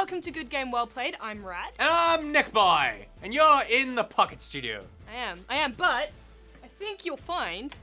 welcome to Good Game Well Played. I'm Rat. And I'm NichBoy, and you're in the Pocket Studio. I am, but I think you'll find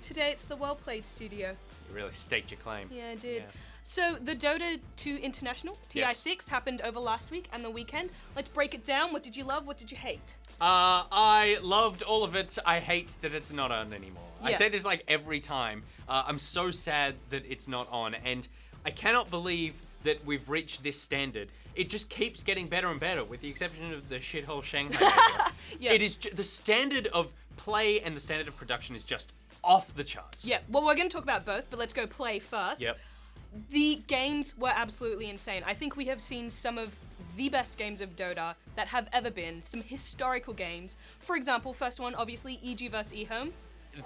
today it's the Well Played Studio. You really staked your claim. Yeah, I did. Yeah. So the Dota 2 International, TI6, happened over last week and the weekend. Let's break it down. What did you love? What did you hate? I loved all of it. I hate that it's not on anymore. I Yeah. say this like every time. I'm so sad that it's not on, and I cannot believe that we've reached this standard. It just keeps getting better and better, with the exception of the shithole Shanghai major. Yeah. It is the standard of play and the standard of production is just off the charts. Yeah, well, we're going to talk about both, but let's go play first. Yep. The games were absolutely insane. I think we have seen some of the best games of Dota that have ever been, some historical games. For example, first one, obviously, EG vs. eHome.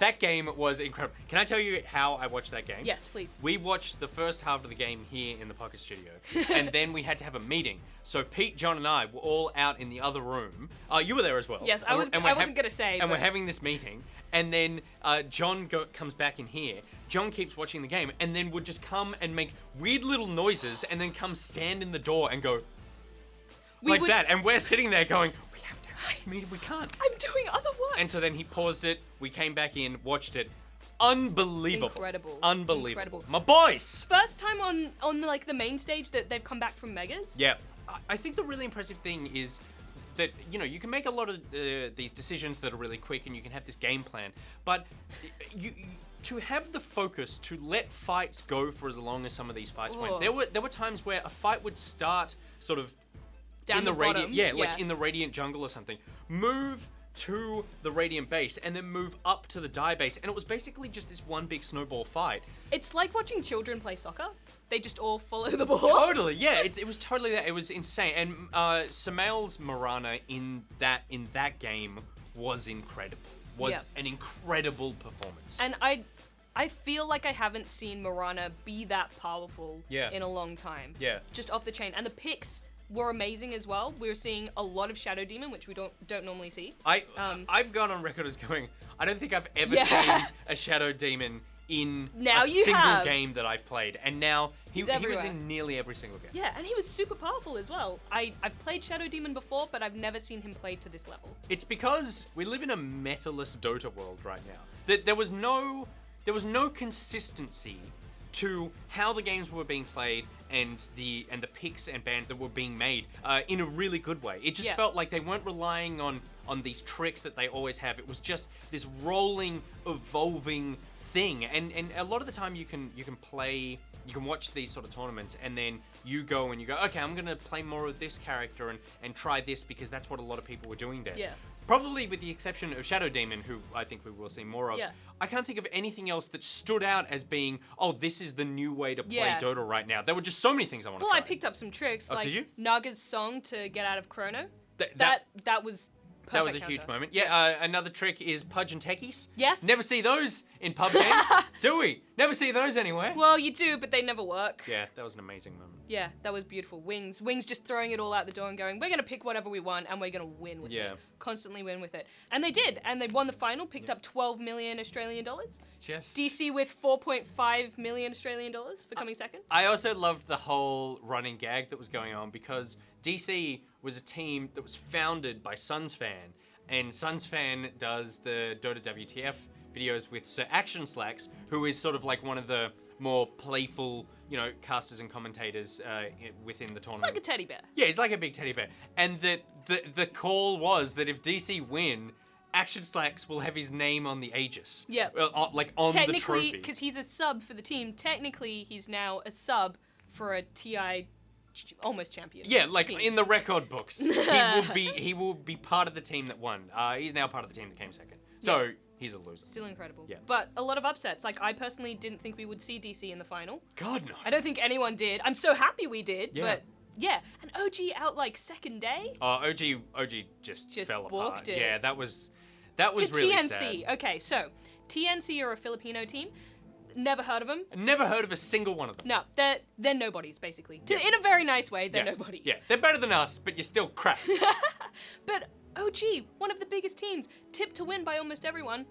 That game was incredible. Can I tell you how I watched that game? Yes, please. We watched the first half of the game here in the Pocket Studio, and then we had to have a meeting. So Pete, John, and I were all out in the other room. You were there as well. Yes, I wasn't going to say. And but... we're having this meeting, and then John comes back in here. John keeps watching the game, and then would just come and make weird little noises, and then come stand in the door and go that. And we're sitting there going, we have to have this meeting, we can't. I'm doing other work. And so then he paused it, we came back in, watched it. Unbelievable. Incredible. Unbelievable. My boys! First time on like the main stage that they've come back from Megas. Yeah. I think the really impressive thing is that, you know, you can make a lot of these decisions that are really quick and you can have this game plan, but to have the focus to let fights go for as long as some of these fights went. There were times where a fight would start sort of down in the Radiant, bottom. yeah, like in the Radiant jungle or something. Move to the Radiant base and then move up to the Dire base, and it was basically just this one big snowball fight. It's like watching children play soccer. They just all follow the ball. Totally, yeah. It was totally that. It was insane. And Samael's Mirana in that game was incredible. Was an incredible performance. And I feel like I haven't seen Mirana be that powerful in a long time. Yeah. Just off the chain. And the picks were amazing as well. We were seeing a lot of Shadow Demon, which we don't normally see. I've gone on record as going, I don't think I've ever seen a Shadow Demon in now a single game that I've played. And now he was in nearly every single game. Yeah, and he was super powerful as well. I've played Shadow Demon before, but I've never seen him play to this level. It's because we live in a metaless Dota world right now. There was no consistency to how the games were being played and the picks and bans that were being made in a really good way. It just felt like they weren't relying on these tricks that they always have. It was just this rolling, evolving thing. And a lot of the time you can watch these sort of tournaments and then you go, okay, I'm gonna play more of this character and try this because that's what a lot of people were doing there. Yeah. Probably with the exception of Shadow Demon, who I think we will see more of. Yeah. I can't think of anything else that stood out as being, oh, this is the new way to play Dota right now. There were just so many things I want to try. Well, I picked up some tricks, like did you? Naga's song to get out of Chrono. That was perfect. That was a huge moment. Yeah, another trick is Pudge and Techies. Yes. Never see those in pub games, do we? Never see those anywhere. Well, you do, but they never work. Yeah, that was an amazing moment. Yeah, that was beautiful. Wings just throwing it all out the door and going, we're going to pick whatever we want and we're going to win with it. Constantly win with it. And they did. And they won the final, picked up 12 million Australian dollars. It's just... DC with 4.5 million Australian dollars for coming second. I also loved the whole running gag that was going on because DC was a team that was founded by Sunsfan. And Sunsfan does the Dota WTF videos with Sir Action Slacks, who is sort of like one of the more playful, casters and commentators within the tournament. It's like a teddy bear. Yeah, he's like a big teddy bear. And the call was that if DC win, Action Slacks will have his name on the Aegis. Yeah. Like on the trophy. Technically, because he's a sub for the team, technically he's now a sub for a TI almost champion. Yeah, like team. in the record books, he will be part of the team that won. He's now part of the team that came second. So he's a loser. Still incredible. Yeah. But a lot of upsets. Like I personally didn't think we would see DC in the final. God no. I don't think anyone did. I'm so happy we did. Yeah. But yeah, and OG out like second day. OG just fell apart. It. Yeah, that was really TNC. sad. Okay, so TNC are a Filipino team. Never heard of them. Never heard of a single one of them. No, they're nobodies, basically. In a very nice way, they're nobodies. Yeah, they're better than us, but you're still crap. But OG, one of the biggest teams, tipped to win by almost everyone,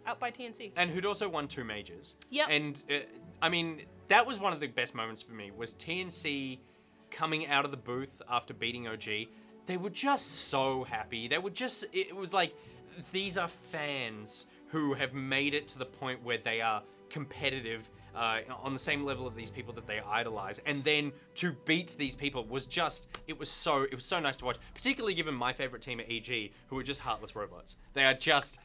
out by TNC. And who'd also won 2 majors. Yep. And, I mean, that was one of the best moments for me, was TNC coming out of the booth after beating OG, they were just so happy. They were just, it was like, these are fans who have made it to the point where they are competitive on the same level of these people that they idolize, and then to beat these people was just, it was so nice to watch, particularly given my favorite team at EG, who are just heartless robots. They just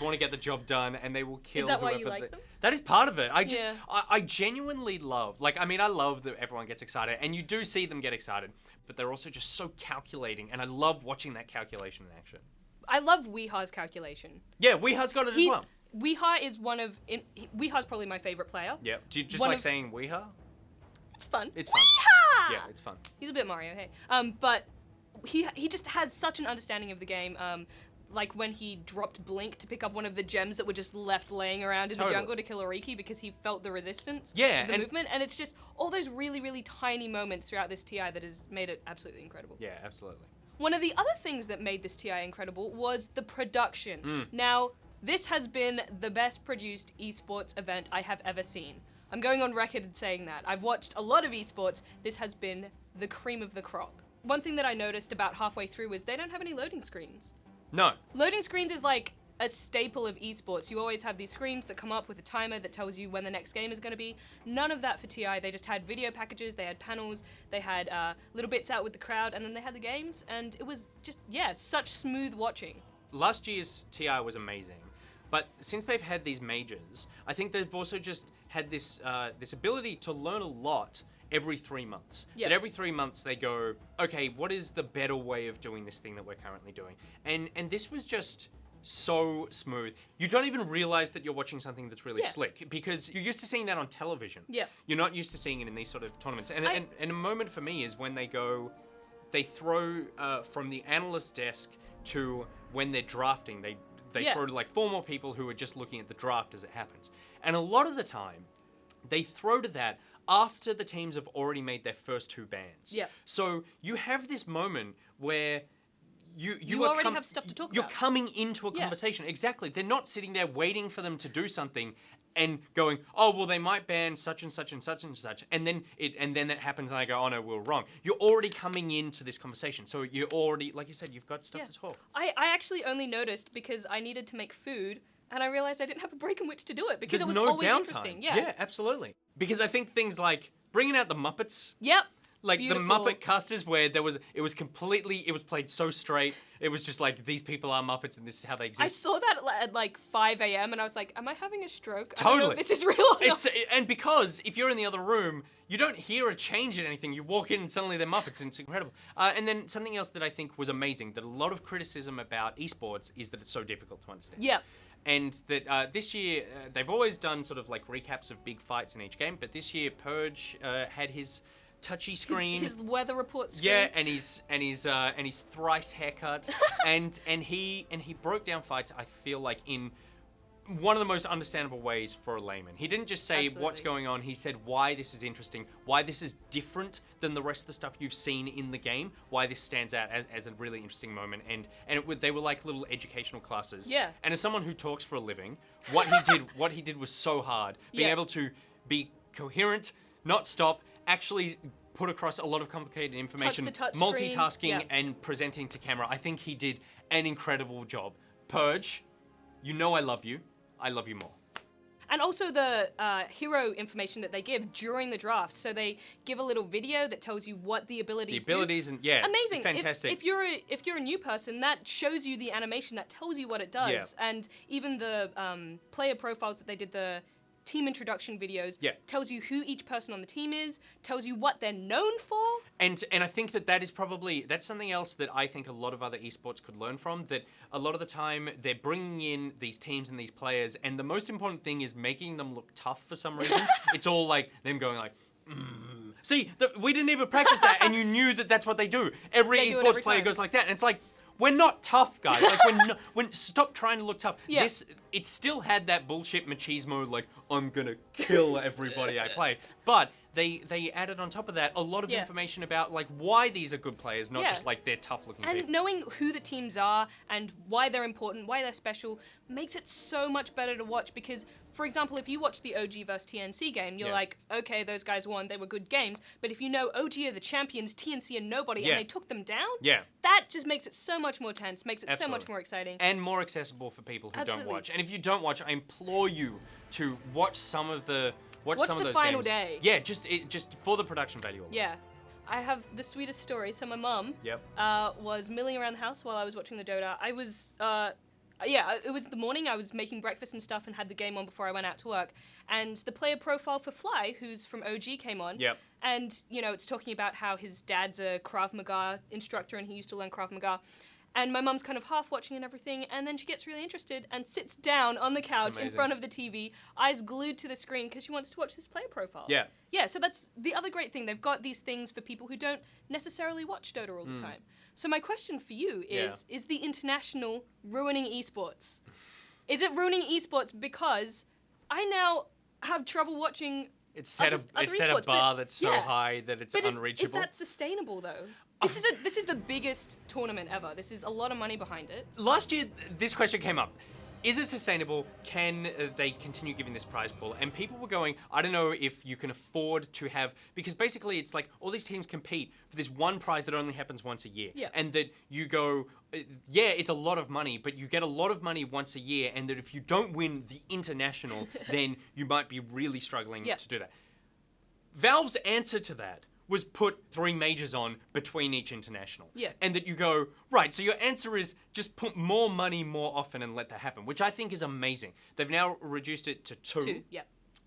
want to get the job done, and they will kill. Is that whoever why you like them? That is part of it. I genuinely love, like, I mean, I love that everyone gets excited, and you do see them get excited, but they're also just so calculating, and I love watching that calculation in action. I love Weeha's calculation. Yeah, Weeha's got it as well. Weeha is Weeha's probably my favorite player. Yeah. Do you just saying Weeha? It's fun. It's fun. Weeha! Yeah, it's fun. He's a bit Mario, hey. But he just has such an understanding of the game. Like when he dropped Blink to pick up one of the gems that were just left laying around in the jungle to kill Oriki because he felt the resistance of the movement. And it's just all those really, really tiny moments throughout this TI that has made it absolutely incredible. Yeah, absolutely. One of the other things that made this TI incredible was the production. Now, this has been the best produced esports event I have ever seen. I'm going on record saying that. I've watched a lot of esports. This has been the cream of the crop. One thing that I noticed about halfway through was they don't have any loading screens. No. Loading screens is like a staple of esports. You always have these screens that come up with a timer that tells you when the next game is going to be. None of that for TI. They just had video packages, they had panels, they had little bits out with the crowd, and then they had the games, and it was just, such smooth watching. Last year's TI was amazing. But since they've had these majors, I think they've also just had this this ability to learn a lot every 3 months. Yep. That every 3 months they go, okay, what is the better way of doing this thing that we're currently doing? And this was just so smooth. You don't even realize that you're watching something that's really slick, because you're used to seeing that on television. Yeah. You're not used to seeing it in these sort of tournaments. And a moment for me is when they throw from the analyst desk to when they're drafting, they throw to like 4 more people who are just looking at the draft as it happens. And a lot of the time, they throw to that after the teams have already made their first 2 bans. Yeah. So you have this moment where you already have stuff to talk about. You're coming into a conversation. Exactly. They're not sitting there waiting for them to do something and going, oh, well, they might ban such and such and such and such. And then that happens and I go, oh, no, we're wrong. You're already coming into this conversation. So you're already, like you said, you've got stuff to talk. I actually only noticed because I needed to make food and I realized I didn't have a break in which to do it because it was always interesting. Yeah, absolutely. Because I think things like bringing out the Muppets. Yep. Like Beautiful. The Muppet casters where it was played so straight. It was just like, these people are Muppets and this is how they exist. I saw that at like 5 a.m. and I was like, am I having a stroke? Totally. I don't know if this is real or not. And because if you're in the other room, you don't hear a change in anything. You walk in and suddenly they're Muppets and it's incredible. And then something else that I think was amazing, that a lot of criticism about esports is that it's so difficult to understand. Yeah. And that this year, they've always done sort of like recaps of big fights in each game, but this year Purge had his touchy screen, his weather report screen. Yeah, and his thrice haircut, and he broke down fights. I feel like in one of the most understandable ways for a layman. He didn't just say what's going on. He said why this is interesting, why this is different than the rest of the stuff you've seen in the game, why this stands out as a really interesting moment. And they were like little educational classes. Yeah. And as someone who talks for a living, what he did was so hard. Being able to be coherent, not stop, actually put across a lot of complicated information, multitasking and presenting to camera. I think he did an incredible job. Purge, you know I love you. I love you more. And also the hero information that they give during the draft. So they give a little video that tells you what the abilities do. And amazing, fantastic. If you're a new person, that shows you the animation that tells you what it does. Yeah. And even the player profiles that they did, the team introduction videos, tells you who each person on the team is, tells you what they're known for. And I think that's something else that I think a lot of other esports could learn from, that a lot of the time they're bringing in these teams and these players, and the most important thing is making them look tough for some reason. It's all like them going like, See, we didn't even practice that, and you knew that that's what they do. Every esports player goes like that, and it's like, we're not tough, guys. Like, stop trying to look tough. Yeah. It still had that bullshit machismo, like, I'm gonna kill everybody I play. But they added on top of that a lot of Yeah. information about like why these are good players, not Yeah. just like they're tough looking And people. knowing who the teams are and why they're important, why they're special, makes it so much better to watch because, for example, if you watch the OG vs TNC game, you're Yeah. like, okay, those guys won, they were good games. But if you know OG are the champions, TNC are nobody, Yeah. and they took them down, Yeah. that just makes it so much more tense, makes it so Absolutely. much more exciting. And more accessible for people who Absolutely. don't watch. And if you don't watch, I implore you to watch some of the Watch some of the those final games. day. Yeah, just for the production value alone. Yeah. I have the sweetest story. So my mum Yep. was milling around the house while I was watching the Dota. I was, it was the morning. I was making breakfast and stuff and had the game on before I went out to work. And the player profile for Fly, who's from OG, came on. Yep. And, it's talking about how his dad's a Krav Maga instructor and he used to learn Krav Maga. And my mum's kind of half watching and everything, and then she gets really interested and sits down on the couch in amazing. front of the TV, eyes glued to the screen because she wants to watch this player profile. Yeah. Yeah, so that's the other great thing. They've got these things for people who don't necessarily watch Dota all the time. So my question for you is the international ruining esports? Is it ruining esports because I now have trouble watching It's set other a esports, bar but- that's so yeah. high that it's But unreachable. is that sustainable though? This is the biggest tournament ever. This is a lot of money behind it. Last year, this question came up. Is it sustainable? Can they continue giving this prize pool? And people were going, I don't know if you can afford to have, because basically it's like all these teams compete for this one prize that only happens once a year. Yeah. And that you go, yeah, it's a lot of money, but you get a lot of money once a year, and that if you don't win the international, then you might be really struggling Yeah. to do that. Valve's answer to that was put 3 majors on between each international. Yeah. And that you go, right, so your answer is just put more money more often and let that happen, which I think is amazing. They've now reduced it to 2. 2, yeah.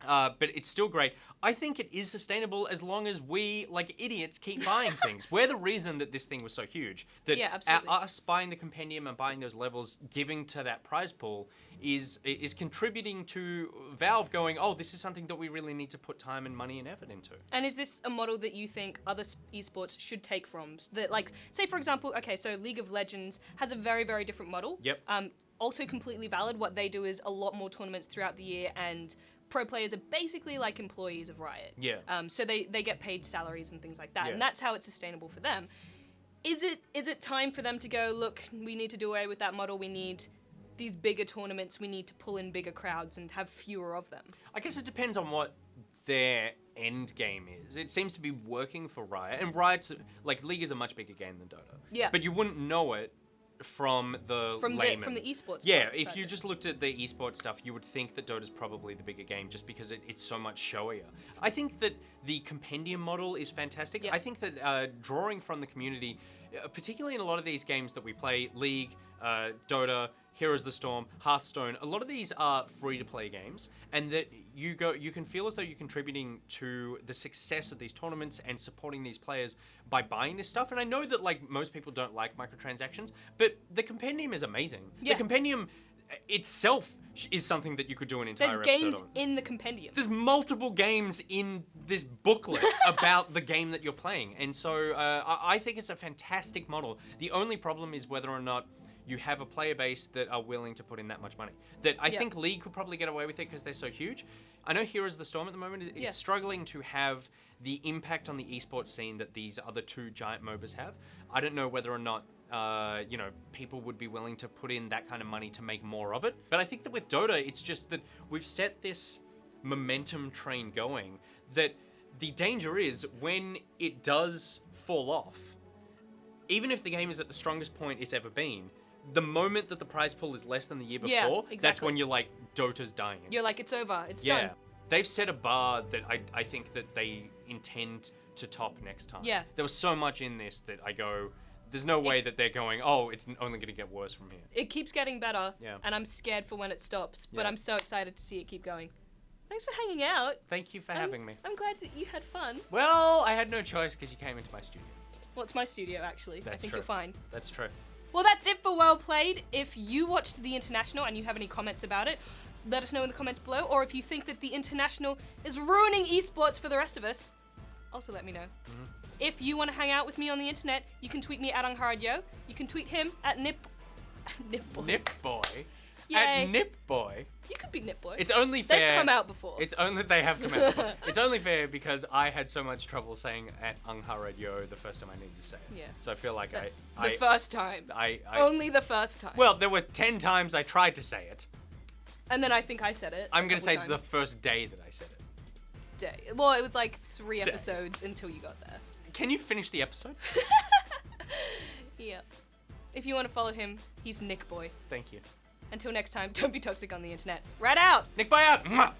But it's still great. I think it is sustainable as long as we, like idiots, keep buying things. We're the reason that this thing was so huge. That Yeah, absolutely. us buying the compendium and buying those levels, giving to that prize pool, is contributing to Valve going, oh, this is something that we really need to put time and money and effort into. And is this a model that you think other esports should take from? That, like, say for example, okay, so League of Legends has a very, very different model. Yep. Also completely valid. What they do is a lot more tournaments throughout the year, and pro players are basically like employees of Riot. Yeah. So they get paid salaries and things like that, Yeah. and that's how it's sustainable for them. Is it time for them to go, look, we need to do away with that model, we need these bigger tournaments, we need to pull in bigger crowds and have fewer of them? I guess it depends on what their end game is. It seems to be working for Riot, and Riot's, like, League is a much bigger game than Dota. Yeah. But you wouldn't know it from the layman. From the esports. Yeah, part if side you of it. just looked at the esports stuff, you would think that Dota's probably the bigger game just because it's so much showier. I think that the compendium model is fantastic. Yeah. I think that drawing from the community, particularly in a lot of these games that we play, League, Dota, Heroes of the Storm, Hearthstone, a lot of these are free-to-play games, and that you can feel as though you're contributing to the success of these tournaments and supporting these players by buying this stuff. And I know that, like, most people don't like microtransactions, but the compendium is amazing. Yeah. The compendium itself is something that you could do an entire There's episode games on. in the compendium. There's multiple games in this booklet about the game that you're playing, and so I think it's a fantastic model. The only problem is whether or not you have a player base that are willing to put in that much money. That I Yeah. think League could probably get away with it because they're so huge. I know Heroes of the Storm at the moment it's Yeah. struggling to have the impact on the esports scene that these other 2 giant MOBAs have. I don't know whether or not people would be willing to put in that kind of money to make more of it. But I think that with Dota, it's just that we've set this momentum train going that the danger is when it does fall off, even if the game is at the strongest point it's ever been, the moment that the prize pool is less than the year Yeah, before, that's exactly. when you're like, Dota's dying. You're like, it's over, it's Yeah. done. They've set a bar that I think that they intend to top next time. Yeah. There was so much in this that I go, there's no way that they're going, oh, it's only going to get worse from here. It keeps getting better, Yeah. and I'm scared for when it stops, but Yeah. I'm so excited to see it keep going. Thanks for hanging out. Thank you for having me. I'm glad that you had fun. Well, I had no choice because you came into my studio. Well, it's my studio, actually. I That's think true. you'll find. That's true. Well, that's it for Well Played. If you watched the International and you have any comments about it, let us know in the comments below. Or if you think that the International is ruining esports for the rest of us, also let me know. If you want to hang out with me on the internet, you can tweet me at Angharadyo. You can tweet him at NichBoy. NichBoy. Yay. At NichBoy. You could be NichBoy. It's only fair. They've come out before. They have come out before. It's only fair because I had so much trouble saying at Angharadyo the first time I needed to say it. Yeah. So I feel like the first time. Only the first time. Well, there were 10 times I tried to say it. And then I think I said it. I'm going to say the first day that I said it. Day. Well, it was like 3 episodes until you got there. Can you finish the episode? Yeah. If you want to follow him, he's NichBoy. Thank you. Until next time, don't be toxic on the internet. Right out! NichBoy out! Mwah!